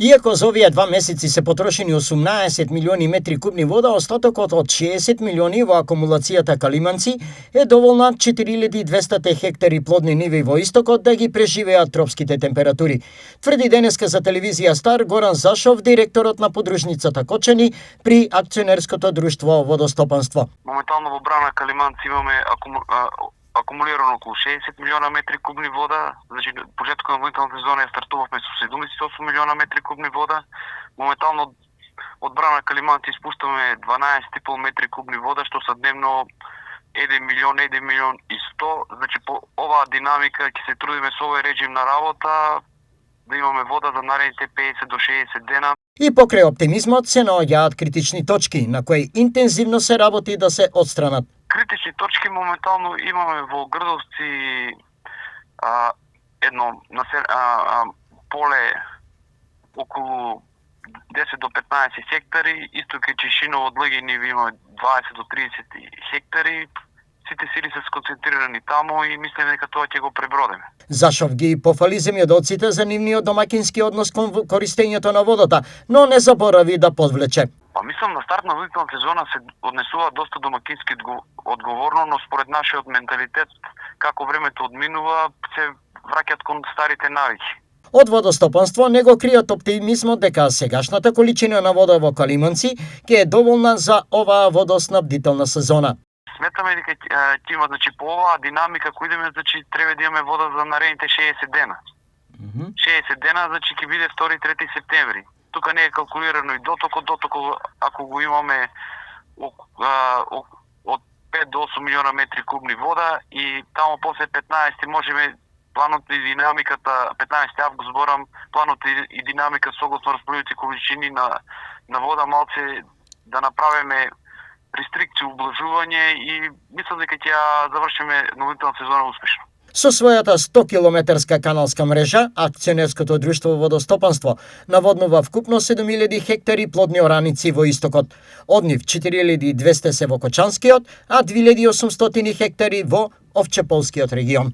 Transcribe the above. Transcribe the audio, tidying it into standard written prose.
Иако за овие 2 месеци се потрошени 18 милиони метри кубни вода, остатокот од 60 милиони во акумулацијата Калиманци е доволна 4200 хектари плодни ниви во истокот да ги преживеат тропските температури. Тврди денеска за телевизија Стар Горан Зашов, директорот на подружницата Кочани при акционерското друштво Водостопанство. Моментално во брана Калиманци имаме акумулирано околу 60 милиона метри кубни вода. Значи, почетокот на водителната сезона стартувавме со 78 милиона метри кубни вода. Моментално од брана Калиманци испуштаме 12,5 метри кубни вода, што са дневно 1 милион и 100. Значи, по оваа динамика ќе се трудиме со овој режим на работа да имаме вода за наредните 50 до 60 дена. И покрај оптимизмот се наоѓаат критични точки на кои интензивно се работи да се отстранат. Критични точки моментално имаме во Грдовци едно поле околу 10 до 15 хектари, Исток и Чешиново од Лъгини имаме 20 до 30 хектари. Сите сили се сконцентрирани таму и мислиме дека тоа ќе го пребродиме. Зашов ги пофали земјоделците за нивниот домакински однос кон користењето на водата, но не заборави да подвлече. Мислам на старт на водителната сезона се однесува доста домакински одговорно, но според нашиот менталитет, како времето одминува, се враќаат кон старите навики. Од Водостопанство не го кријат оптимизмот дека сегашната количина на вода во Калиманци ќе е доволна за оваа водоснабдителна сезона. Сметаме дека ќе има, значи, по оваа динамика кој идеме, значи, треба да имаме вода за наредните 60 дена. 60 дена, значи, ќе биде 2-3 септември. Тука не е калкулирано и дотокот, ако го имаме од 5 до 8 милиона метри кубни вода и тамо после 15 можеме планот и динамиката, 15 август зборам, планот и динамика согласно расположените количини на вода малце да направиме рестрикции, ублажување и мислам дека ќе завршиме новителната сезона успешно. Со својата 100 километарска каналска мрежа, акционерското друштво Водостопанство наводнува вкупно 7000 хектари плодни ораници во истокот. Од нив 4200 се во Кочанскиот, а 2800 хектари во Овчеполскиот регион.